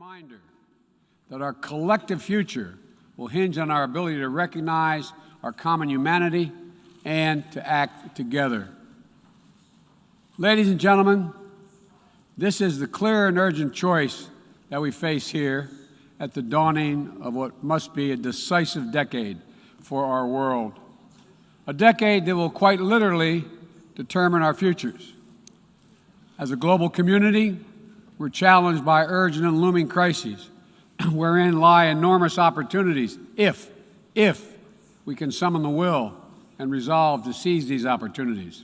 reminder that our collective future will hinge on our ability to recognize our common humanity and to act together. Ladies and gentlemen, this is the clear and urgent choice that we face here at the dawning of what must be a decisive decade for our world, a decade that will quite literally determine our futures. As a global community, we're challenged by urgent and looming crises, wherein lie enormous opportunities if we can summon the will and resolve to seize these opportunities.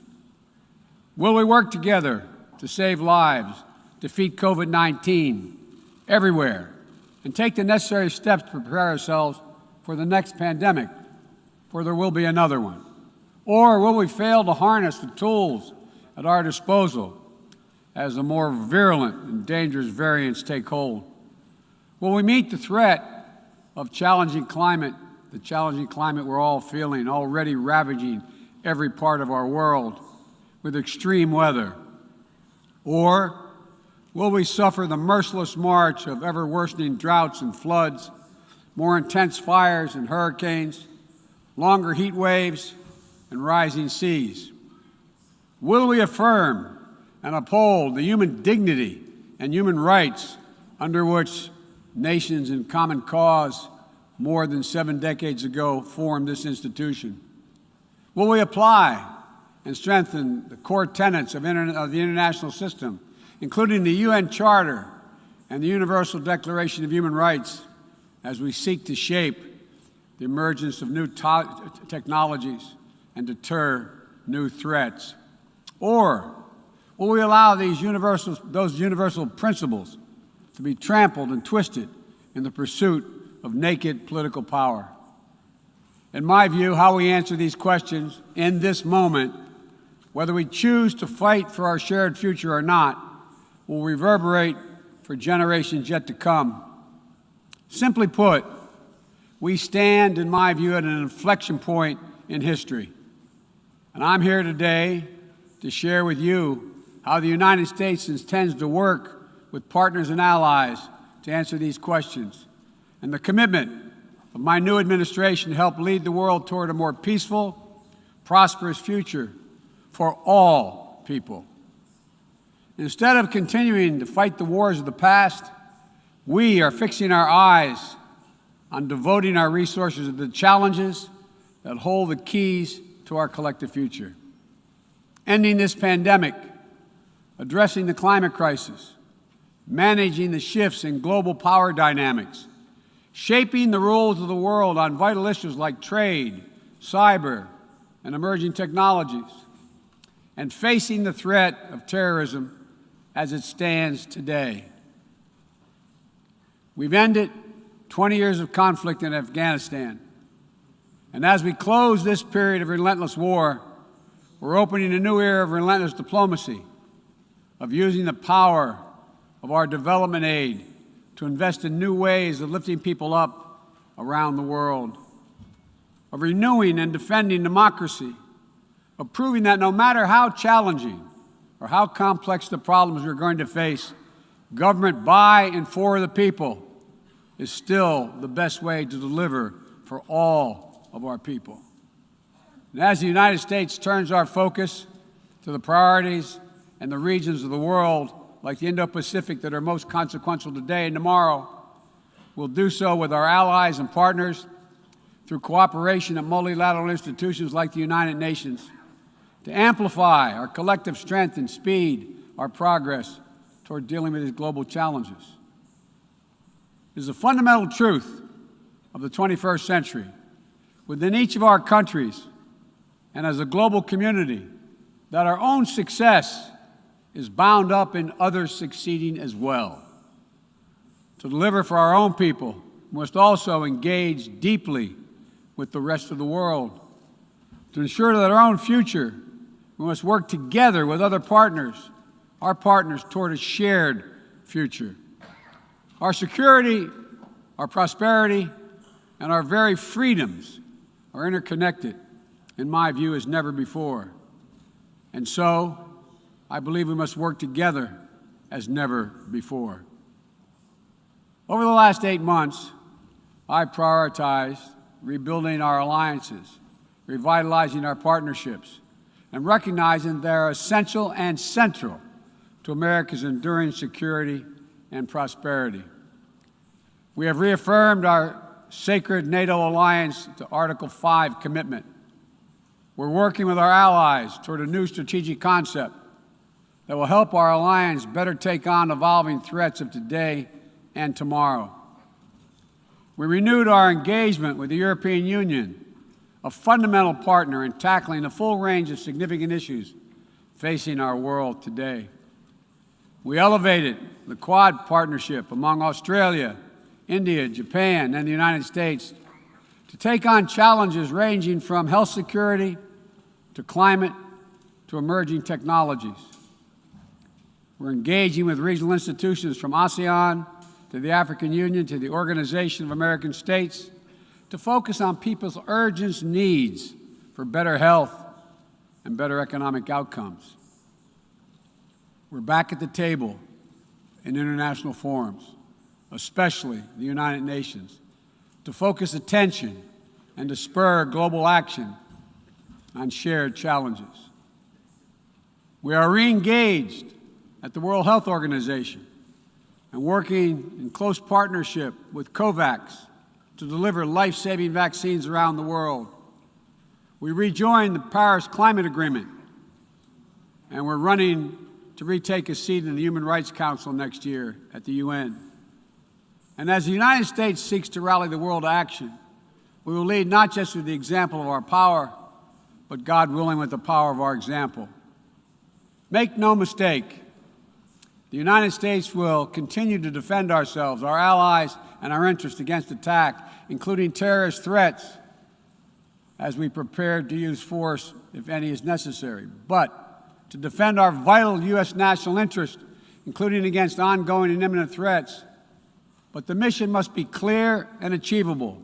Will we work together to save lives, defeat COVID-19 everywhere, and take the necessary steps to prepare ourselves for the next pandemic, for there will be another one? Or will we fail to harness the tools at our disposal as the more virulent and dangerous variants take hold? Will we meet the threat of the challenging climate we're all feeling, already ravaging every part of our world with extreme weather? Or will we suffer the merciless march of ever-worsening droughts and floods, more intense fires and hurricanes, longer heat waves, and rising seas? Will we affirm and uphold the human dignity and human rights under which nations in common cause more than 7 decades ago formed this institution? Will we apply and strengthen the core tenets of the international system, including the UN Charter and the Universal Declaration of Human Rights, as we seek to shape the emergence of new technologies and deter new threats? Or will we allow those universal principles to be trampled and twisted in the pursuit of naked political power? In my view, how we answer these questions in this moment, whether we choose to fight for our shared future or not, will reverberate for generations yet to come. Simply put, we stand, in my view, at an inflection point in history. And I'm here today to share with you how the United States intends to work with partners and allies to answer these questions, and the commitment of my new administration to help lead the world toward a more peaceful, prosperous future for all people. Instead of continuing to fight the wars of the past, we are fixing our eyes on devoting our resources to the challenges that hold the keys to our collective future. Ending this pandemic, addressing the climate crisis, managing the shifts in global power dynamics, shaping the rules of the world on vital issues like trade, cyber, and emerging technologies, and facing the threat of terrorism as it stands today. We've ended 20 years of conflict in Afghanistan, and as we close this period of relentless war, we're opening a new era of relentless diplomacy, of using the power of our development aid to invest in new ways of lifting people up around the world, of renewing and defending democracy, of proving that no matter how challenging or how complex the problems we're going to face, government by and for the people is still the best way to deliver for all of our people. And as the United States turns our focus to the priorities and the regions of the world, like the Indo-Pacific, that are most consequential today and tomorrow, we'll do so with our allies and partners through cooperation at multilateral institutions like the United Nations to amplify our collective strength and speed our progress toward dealing with these global challenges. It is a fundamental truth of the 21st century within each of our countries and as a global community that our own success is bound up in others succeeding as well. To deliver for our own people, we must also engage deeply with the rest of the world. To ensure that our own future, we must work together with other partners, our partners, toward a shared future. Our security, our prosperity, and our very freedoms are interconnected, in my view, as never before. And so, I believe we must work together as never before. Over the last 8 months, I prioritized rebuilding our alliances, revitalizing our partnerships, and recognizing they're essential and central to America's enduring security and prosperity. We have reaffirmed our sacred NATO alliance to Article 5 commitment. We're working with our allies toward a new strategic concept that will help our alliance better take on evolving threats of today and tomorrow. We renewed our engagement with the European Union, a fundamental partner in tackling the full range of significant issues facing our world today. We elevated the Quad partnership among Australia, India, Japan, and the United States to take on challenges ranging from health security to climate to emerging technologies. We're engaging with regional institutions from ASEAN to the African Union to the Organization of American States to focus on people's urgent needs for better health and better economic outcomes. We're back at the table in international forums, especially the United Nations, to focus attention and to spur global action on shared challenges. We are re-engaged at the World Health Organization and working in close partnership with COVAX to deliver life-saving vaccines around the world. We rejoined the Paris Climate Agreement, and we're running to retake a seat in the Human Rights Council next year at the UN. And as the United States seeks to rally the world to action, we will lead not just with the example of our power, but, God willing, with the power of our example. Make no mistake, the United States will continue to defend ourselves, our allies, and our interests against attack, including terrorist threats, as we prepare to use force, if any is necessary. But to defend our vital U.S. national interest, including against ongoing and imminent threats. But the mission must be clear and achievable,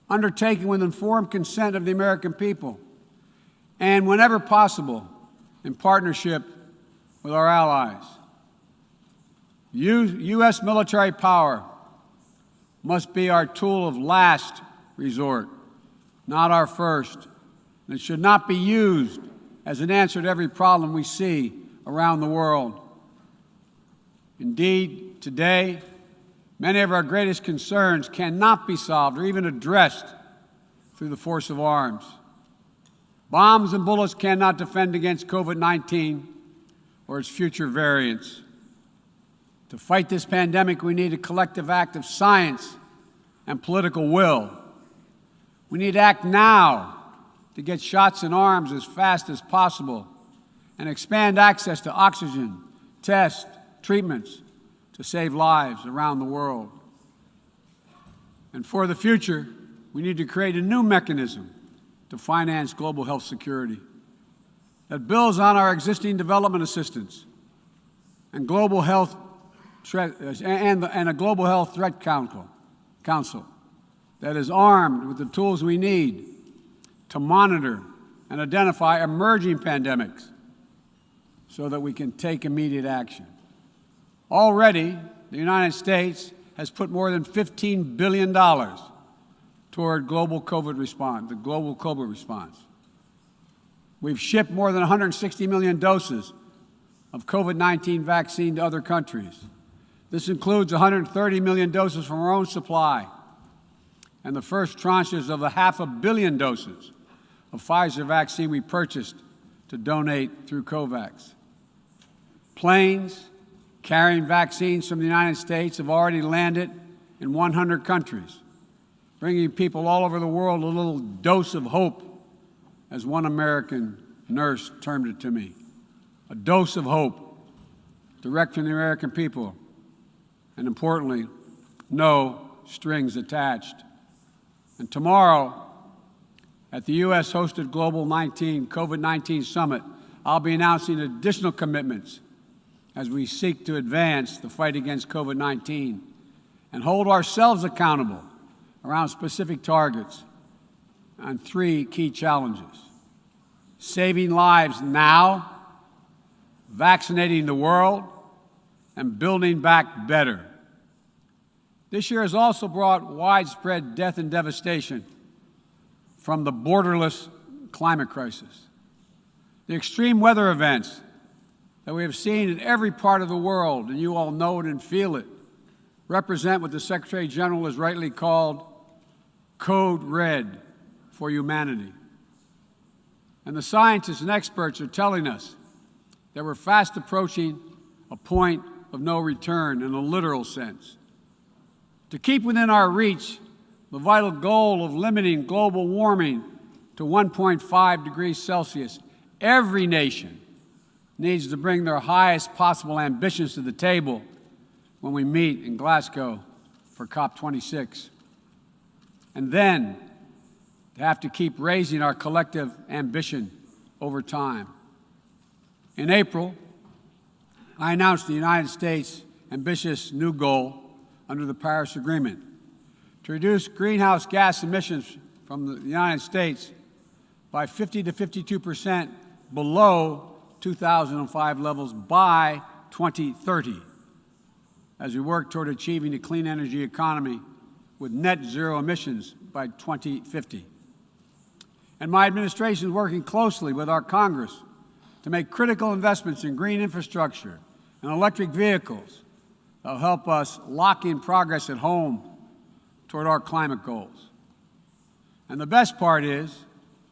undertaken with informed consent of the American people, and whenever possible, in partnership with our allies. U.S. military power must be our tool of last resort, not our first. And it should not be used as an answer to every problem we see around the world. Indeed, today, many of our greatest concerns cannot be solved or even addressed through the force of arms. Bombs and bullets cannot defend against COVID-19 or its future variants. To fight this pandemic, we need a collective act of science and political will. We need to act now to get shots in arms as fast as possible and expand access to oxygen, tests, treatments to save lives around the world. And for the future, we need to create a new mechanism to finance global health security that builds on our existing development assistance and global health and a global health threat council that is armed with the tools we need to monitor and identify emerging pandemics so that we can take immediate action. Already, the United States has put more than $15 billion toward the global COVID response. We've shipped more than 160 million doses of COVID-19 vaccine to other countries. This includes 130 million doses from our own supply and the first tranches of the 500 million doses of Pfizer vaccine we purchased to donate through COVAX. Planes carrying vaccines from the United States have already landed in 100 countries, bringing people all over the world a little dose of hope, as one American nurse termed it to me. A dose of hope, direct from the American people, and importantly, no strings attached. And tomorrow, at the U.S.-hosted Global COVID-19 Summit, I'll be announcing additional commitments as we seek to advance the fight against COVID-19 and hold ourselves accountable around specific targets on 3 key challenges: saving lives now, vaccinating the world, and building back better. This year has also brought widespread death and devastation from the borderless climate crisis. The extreme weather events that we have seen in every part of the world, and you all know it and feel it, represent what the Secretary General has rightly called Code Red for humanity. And the scientists and experts are telling us that we're fast approaching a point of no return in a literal sense. To keep within our reach the vital goal of limiting global warming to 1.5 degrees Celsius, every nation needs to bring their highest possible ambitions to the table when we meet in Glasgow for COP26. And then to have to keep raising our collective ambition over time. In April, I announced the United States' ambitious new goal under the Paris Agreement to reduce greenhouse gas emissions from the United States by 50 to 52% below 2005 levels by 2030, as we work toward achieving a clean energy economy with net zero emissions by 2050. And my administration is working closely with our Congress to make critical investments in green infrastructure and electric vehicles that will help us lock in progress at home toward our climate goals. And the best part is,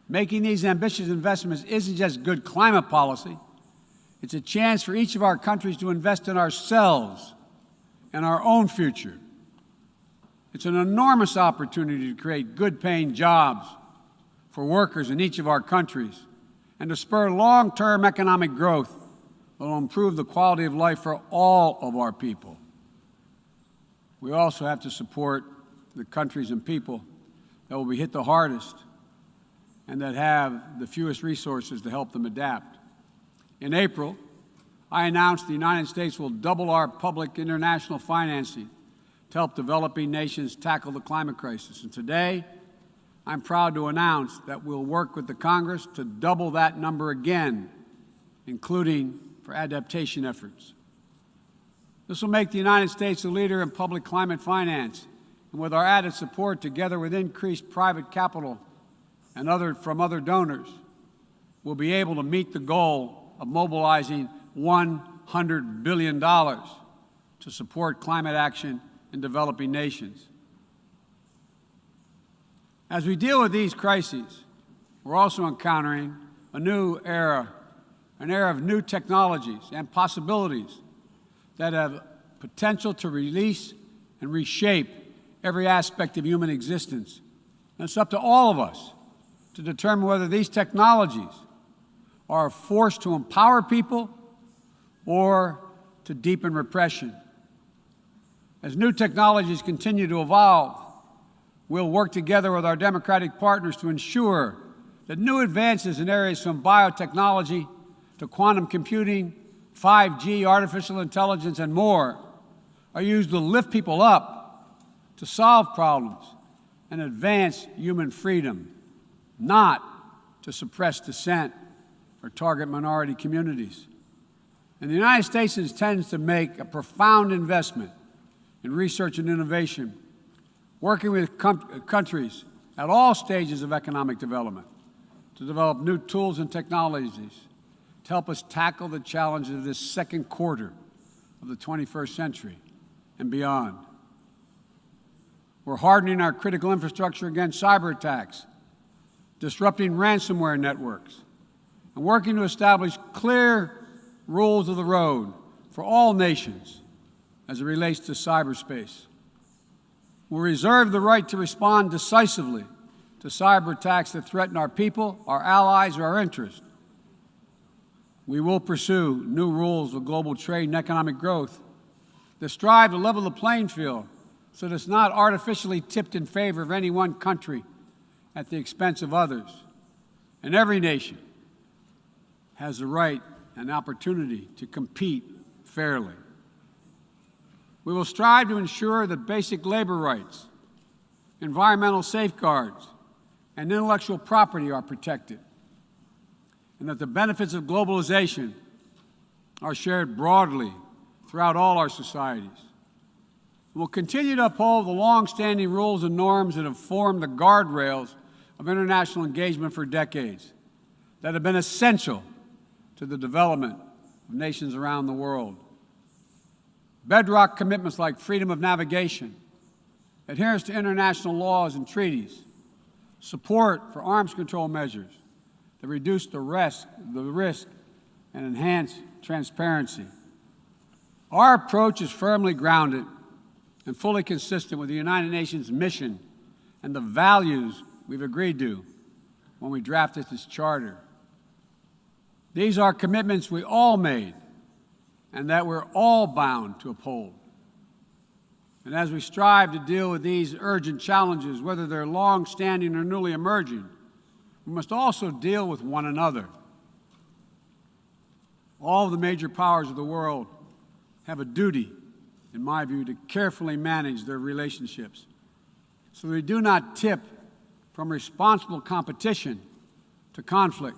making these ambitious investments isn't just good climate policy, it's a chance for each of our countries to invest in ourselves and our own future. It's an enormous opportunity to create good-paying jobs for workers in each of our countries and to spur long-term economic growth that will improve the quality of life for all of our people. We also have to support the countries and people that will be hit the hardest and that have the fewest resources to help them adapt. In April, I announced the United States will double our public international financing to help developing nations tackle the climate crisis. And today, I'm proud to announce that we'll work with the Congress to double that number again, including for adaptation efforts. This will make the United States a leader in public climate finance, and with our added support, together with increased private capital and from other donors, we'll be able to meet the goal of mobilizing $100 billion to support climate action in developing nations. As we deal with these crises, we're also encountering a new era, an era of new technologies and possibilities that have potential to release and reshape every aspect of human existence. And it's up to all of us to determine whether these technologies are a force to empower people or to deepen repression. As new technologies continue to evolve, we'll work together with our democratic partners to ensure that new advances in areas from biotechnology to quantum computing, 5G, artificial intelligence, and more are used to lift people up, to solve problems, and advance human freedom, not to suppress dissent or target minority communities. And the United States intends to make a profound investment in research and innovation, working with countries at all stages of economic development to develop new tools and technologies to help us tackle the challenges of this second quarter of the 21st century and beyond. We're hardening our critical infrastructure against cyber attacks, disrupting ransomware networks, and working to establish clear rules of the road for all nations as it relates to cyberspace. We'll reserve the right to respond decisively to cyber attacks that threaten our people, our allies, or our interests. We will pursue new rules of global trade and economic growth that strive to level the playing field so that it's not artificially tipped in favor of any one country at the expense of others. And every nation has the right and opportunity to compete fairly. We will strive to ensure that basic labor rights, environmental safeguards, and intellectual property are protected, and that the benefits of globalization are shared broadly throughout all our societies. We'll continue to uphold the long-standing rules and norms that have formed the guardrails of international engagement for decades, that have been essential to the development of nations around the world. Bedrock commitments like freedom of navigation, adherence to international laws and treaties, support for arms control measures that reduce the risk and enhance transparency. Our approach is firmly grounded and fully consistent with the United Nations mission and the values we've agreed to when we drafted this charter. These are commitments we all made and that we're all bound to uphold. And as we strive to deal with these urgent challenges, whether they're long-standing or newly emerging, we must also deal with one another. All of the major powers of the world have a duty, in my view, to carefully manage their relationships so they do not tip from responsible competition to conflict.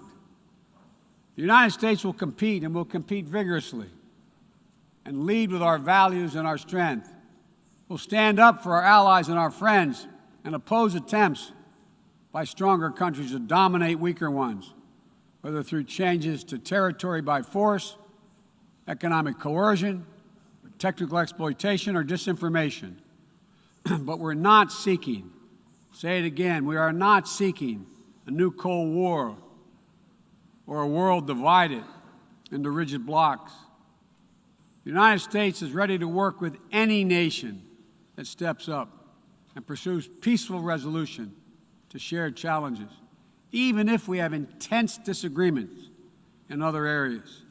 The United States will compete and will compete vigorously and lead with our values and our strength. We'll stand up for our allies and our friends and oppose attempts by stronger countries to dominate weaker ones, whether through changes to territory by force, economic coercion, technical exploitation, or disinformation. But we're not seeking, say it again, we are not seeking a new Cold War or a world divided into rigid blocs. The United States is ready to work with any nation that steps up and pursues peaceful resolution to shared challenges, even if we have intense disagreements in other areas,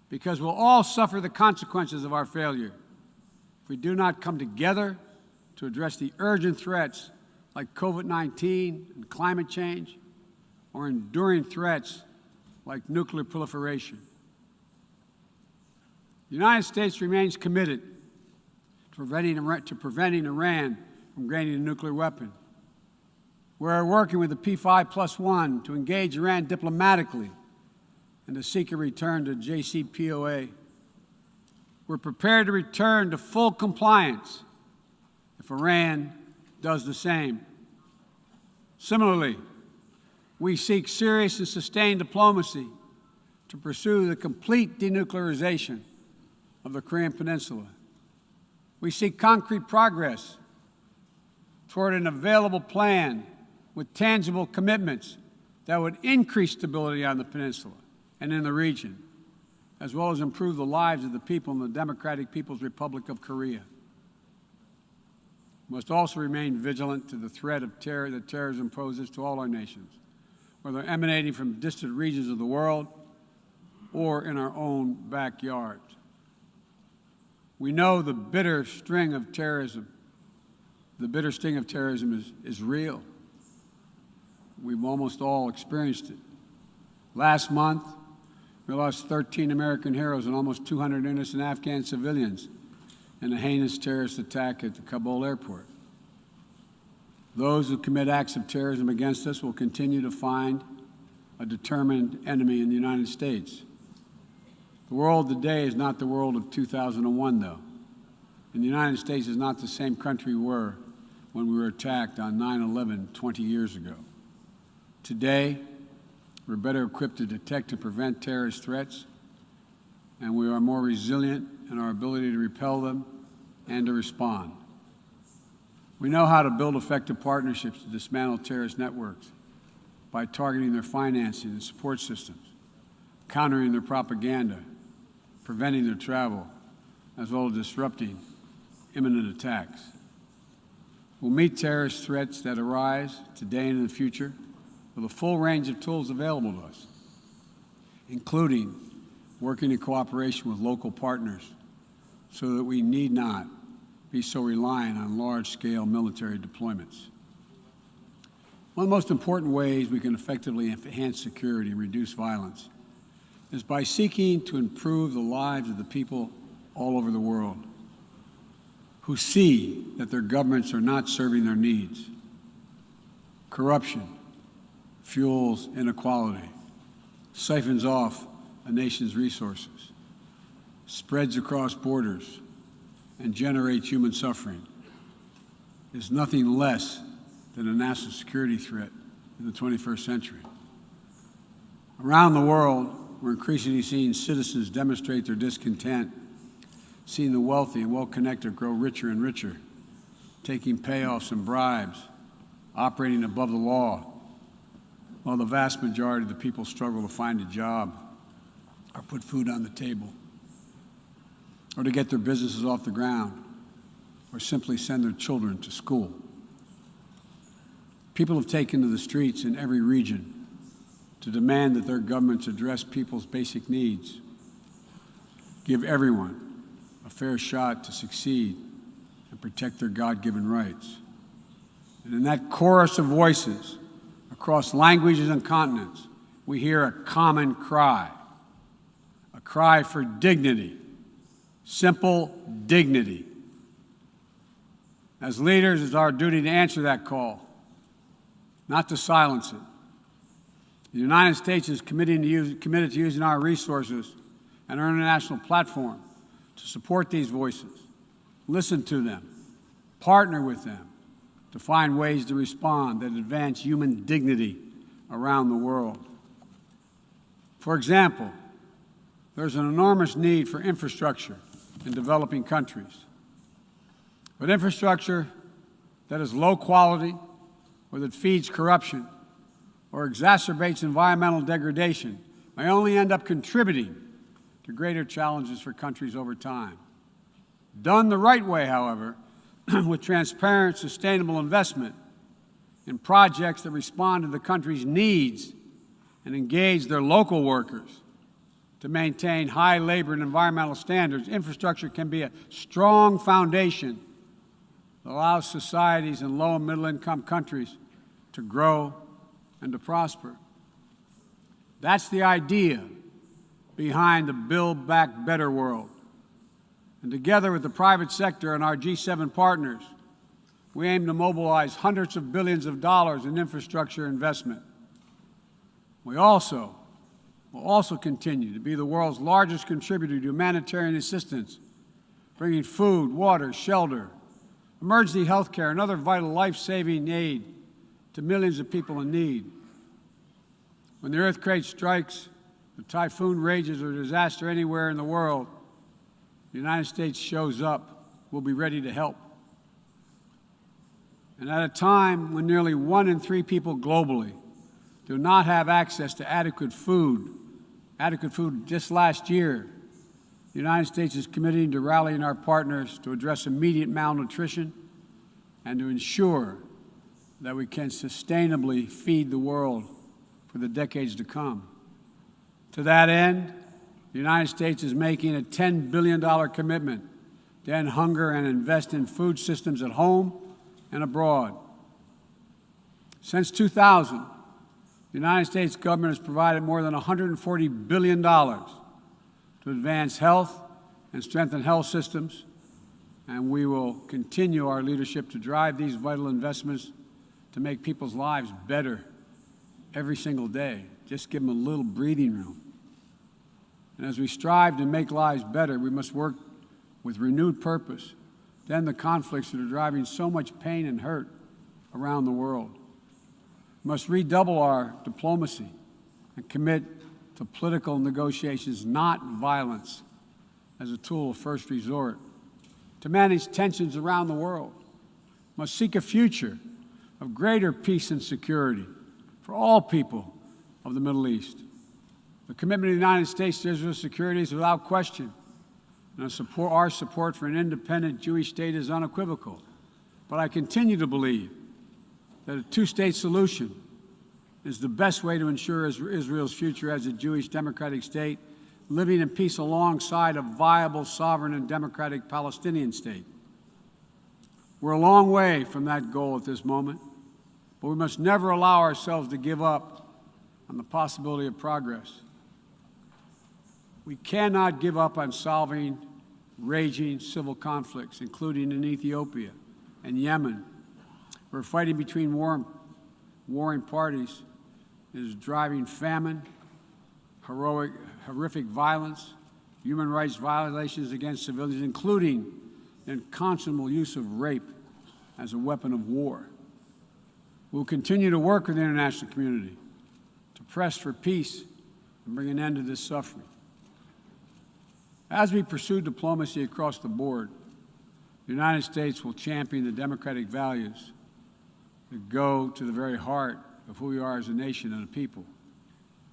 because we'll all suffer the consequences of our failure if we do not come together to address the urgent threats like COVID-19 and climate change, or enduring threats like nuclear proliferation. The United States remains committed to preventing Iran from gaining a nuclear weapon. We're working with the P5+1 to engage Iran diplomatically and to seek a return to JCPOA. We're prepared to return to full compliance if Iran does the same. Similarly, we seek serious and sustained diplomacy to pursue the complete denuclearization of the Korean Peninsula. We seek concrete progress toward an available plan with tangible commitments that would increase stability on the peninsula and in the region, as well as improve the lives of the people in the Democratic People's Republic of Korea. We must also remain vigilant to the threat of terror that terrorism poses to all our nations, whether emanating from distant regions of the world or in our own backyards. We know the bitter sting of terrorism is real. We've almost all experienced it. Last month, we lost 13 American heroes and almost 200 innocent Afghan civilians in a heinous terrorist attack at the Kabul airport. Those who commit acts of terrorism against us will continue to find a determined enemy in the United States. The world today is not the world of 2001, though. And the United States is not the same country we were when we were attacked on 9/11 20 years ago. Today, we're better equipped to detect and prevent terrorist threats, and we are more resilient in our ability to repel them and to respond. We know how to build effective partnerships to dismantle terrorist networks by targeting their financing and support systems, countering their propaganda, preventing their travel, as well as disrupting imminent attacks. We'll meet terrorist threats that arise today and in the future with a full range of tools available to us, including working in cooperation with local partners so that we need not be so reliant on large-scale military deployments. One of the most important ways we can effectively enhance security and reduce violence is by seeking to improve the lives of the people all over the world who see that their governments are not serving their needs. Corruption fuels inequality, siphons off a nation's resources, spreads across borders, and generates human suffering is nothing less than a national security threat in the 21st century. Around the world, we're increasingly seeing citizens demonstrate their discontent, seeing the wealthy and well-connected grow richer and richer, taking payoffs and bribes, operating above the law, while the vast majority of the people struggle to find a job or put food on the table, or to get their businesses off the ground, or simply send their children to school. People have taken to the streets in every region to demand that their governments address people's basic needs, give everyone a fair shot to succeed, and protect their God-given rights. And in that chorus of voices across languages and continents, we hear a common cry, a cry for dignity, simple dignity. As leaders, it's our duty to answer that call, not to silence it. The United States is committed to using our resources and our international platform to support these voices, listen to them, partner with them to find ways to respond that advance human dignity around the world. For example, there's an enormous need for infrastructure in developing countries. But infrastructure that is low quality or that feeds corruption or exacerbates environmental degradation may only end up contributing to greater challenges for countries over time. Done the right way, however, with transparent, sustainable investment in projects that respond to the country's needs and engage their local workers to maintain high labor and environmental standards, infrastructure can be a strong foundation that allows societies in low and middle-income countries to grow and to prosper. That's the idea behind the Build Back Better world. And together with the private sector and our G7 partners, we aim to mobilize hundreds of billions of dollars in infrastructure investment. We will also continue to be the world's largest contributor to humanitarian assistance, bringing food, water, shelter, emergency health care, and other vital life-saving aid to millions of people in need. When the earthquake strikes, the typhoon rages, or disaster anywhere in the world, the United States shows up. We'll be ready to help. And at a time when nearly 1 in 3 people globally do not have access to adequate food just last year, the United States is committing to rallying our partners to address immediate malnutrition and to ensure that we can sustainably feed the world for the decades to come. To that end, the United States is making a $10 billion commitment to end hunger and invest in food systems at home and abroad. Since 2000, the United States government has provided more than $140 billion to advance health and strengthen health systems, and we will continue our leadership to drive these vital investments to make people's lives better every single day. Just give them a little breathing room. And as we strive to make lives better, we must work with renewed purpose to end the conflicts that are driving so much pain and hurt around the world. We must redouble our diplomacy and commit to political negotiations, not violence, as a tool of first resort. To manage tensions around the world, we must seek a future of greater peace and security for all people of the Middle East. The commitment of the United States to Israel's security is without question, and our support for an independent Jewish state is unequivocal. But I continue to believe that a two-state solution is the best way to ensure Israel's future as a Jewish democratic state, living in peace alongside a viable, sovereign, and democratic Palestinian state. We're a long way from that goal at this moment, but we must never allow ourselves to give up on the possibility of progress. We cannot give up on solving raging civil conflicts, including in Ethiopia and Yemen, where fighting between warring parties is driving famine, horrific violence, human rights violations against civilians, including and unconscionable use of rape as a weapon of war. We'll continue to work with the international community to press for peace and bring an end to this suffering. As we pursue diplomacy across the board, the United States will champion the democratic values that go to the very heart of who we are as a nation and a people: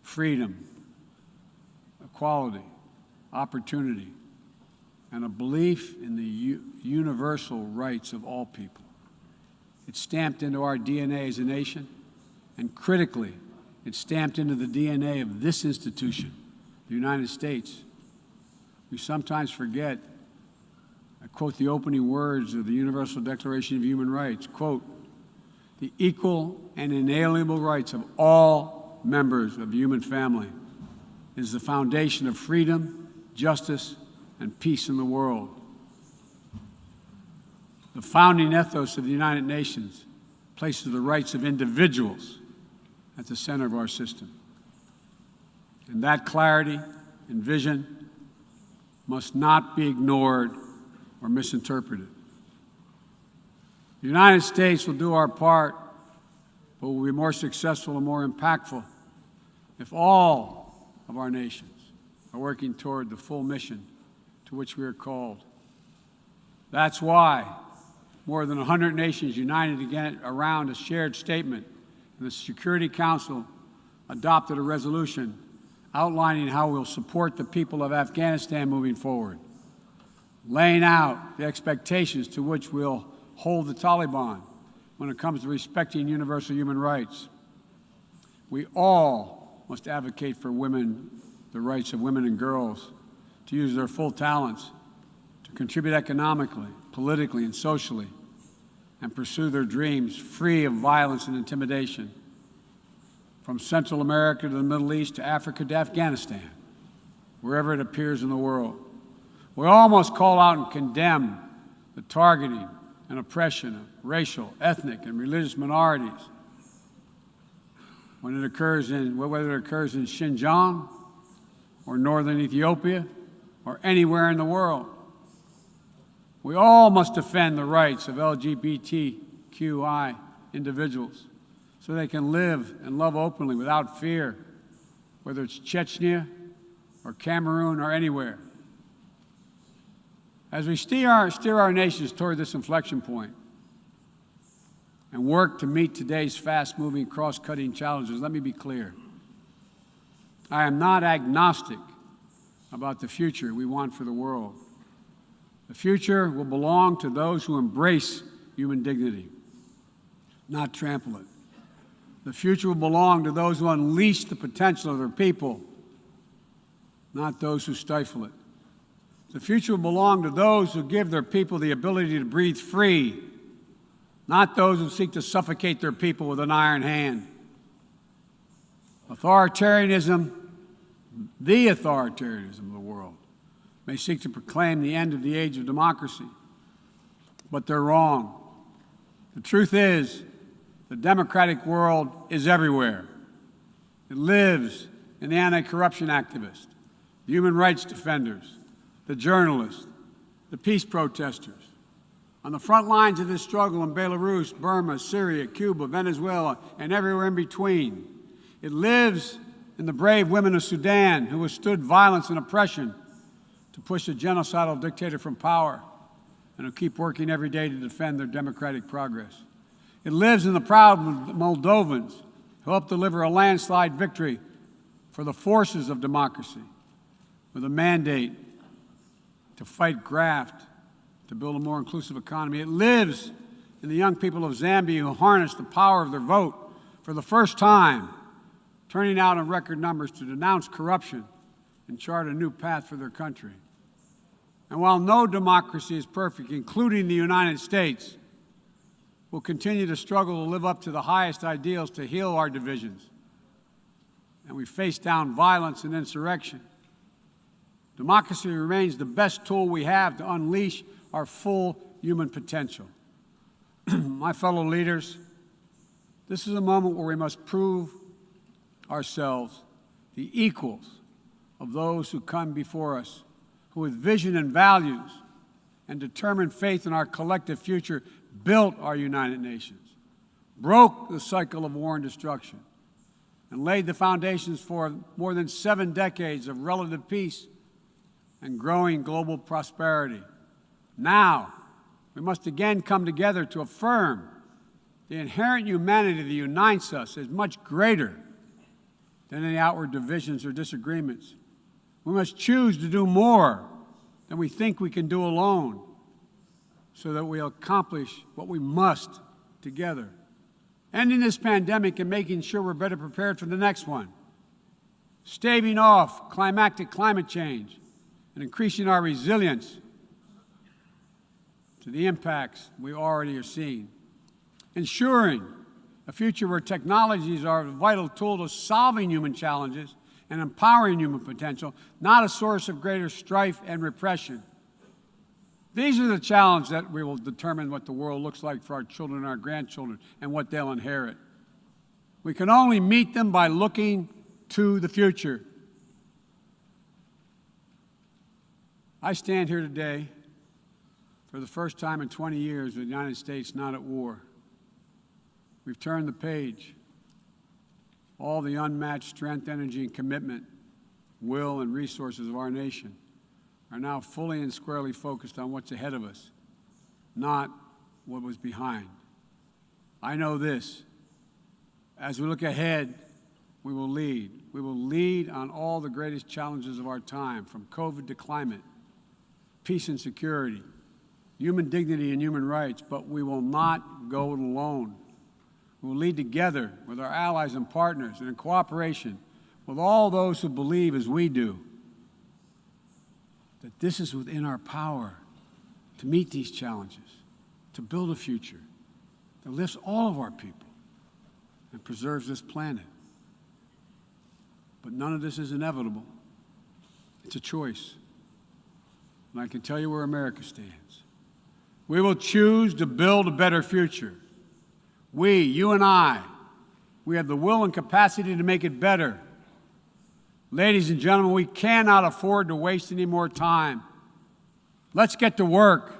freedom, equality, opportunity, and a belief in the universal rights of all people. It's stamped into our DNA as a nation, and critically, it's stamped into the DNA of this institution, the United States. We sometimes forget. I quote the opening words of the Universal Declaration of Human Rights, quote, "The equal and inalienable rights of all members of the human family is the foundation of freedom, justice, and peace in the world." The founding ethos of the United Nations places the rights of individuals at the center of our system. And that clarity and vision must not be ignored or misinterpreted. The United States will do our part, but will be more successful and more impactful if all of our nations are working toward the full mission to which we are called. That's why more than 100 nations united again around a shared statement, and the Security Council adopted a resolution outlining how we'll support the people of Afghanistan moving forward, laying out the expectations to which we'll hold the Taliban when it comes to respecting universal human rights. We all must advocate for women, the rights of women and girls to use their full talents, to contribute economically, politically, and socially, and pursue their dreams free of violence and intimidation. From Central America to the Middle East to Africa to Afghanistan, wherever it appears in the world. We all must call out and condemn the targeting and oppression of racial, ethnic, and religious minorities when it occurs whether it occurs in Xinjiang or northern Ethiopia or anywhere in the world. We all must defend the rights of LGBTQI individuals so they can live and love openly without fear, whether it's Chechnya or Cameroon or anywhere. As we steer our nations toward this inflection point and work to meet today's fast-moving, cross-cutting challenges, let me be clear. I am not agnostic about the future we want for the world. The future will belong to those who embrace human dignity, not trample it. The future will belong to those who unleash the potential of their people, not those who stifle it. The future will belong to those who give their people the ability to breathe free, not those who seek to suffocate their people with an iron hand. Authoritarianism, the authoritarianism of the world, may seek to proclaim the end of the age of democracy, but they're wrong. The truth is, the democratic world is everywhere. It lives in the anti-corruption activists, the human rights defenders, the journalists, the peace protesters. On the front lines of this struggle in Belarus, Burma, Syria, Cuba, Venezuela, and everywhere in between. It lives in the brave women of Sudan who withstood violence and oppression to push a genocidal dictator from power and who keep working every day to defend their democratic progress. It lives in the proud Moldovans who helped deliver a landslide victory for the forces of democracy with a mandate to fight graft, to build a more inclusive economy. It lives in the young people of Zambia who harnessed the power of their vote for the first time, turning out in record numbers to denounce corruption and chart a new path for their country. And while no democracy is perfect, including the United States, we'll continue to struggle to live up to the highest ideals to heal our divisions. And we face down violence and insurrection. Democracy remains the best tool we have to unleash our full human potential. My fellow leaders, this is a moment where we must prove ourselves the equals of those who come before us, who with vision and values and determined faith in our collective future built our United Nations, broke the cycle of war and destruction, and laid the foundations for more than 7 decades of relative peace and growing global prosperity. Now, we must again come together to affirm the inherent humanity that unites us is much greater than any outward divisions or disagreements. We must choose to do more than we think we can do alone so that we'll accomplish what we must together. Ending this pandemic and making sure we're better prepared for the next one. Staving off climate change and increasing our resilience to the impacts we already are seeing. Ensuring a future where technologies are a vital tool to solving human challenges and empowering human potential, not a source of greater strife and repression. These are the challenges that we will determine what the world looks like for our children and our grandchildren and what they'll inherit. We can only meet them by looking to the future. I stand here today for the first time in 20 years with the United States not at war. We've turned the page. All the unmatched strength, energy, and commitment, will, and resources of our nation are now fully and squarely focused on what's ahead of us, not what was behind. I know this. As we look ahead, we will lead. We will lead on all the greatest challenges of our time, from COVID to climate, peace and security, human dignity and human rights, but we will not go it alone. We will lead together with our allies and partners and in cooperation with all those who believe as we do that this is within our power to meet these challenges, to build a future that lifts all of our people and preserves this planet. But none of this is inevitable. It's a choice. And I can tell you where America stands. We will choose to build a better future. We, you and I, we have the will and capacity to make it better. Ladies and gentlemen, we cannot afford to waste any more time. Let's get to work.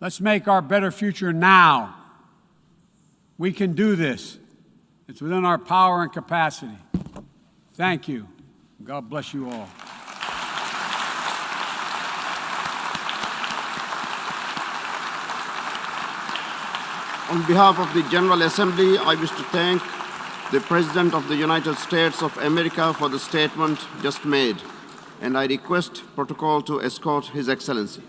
Let's make our better future now. We can do this. It's within our power and capacity. Thank you. God bless you all. On behalf of the General Assembly, I wish to thank the President of the United States of America for the statement just made, and I request protocol to escort His Excellency.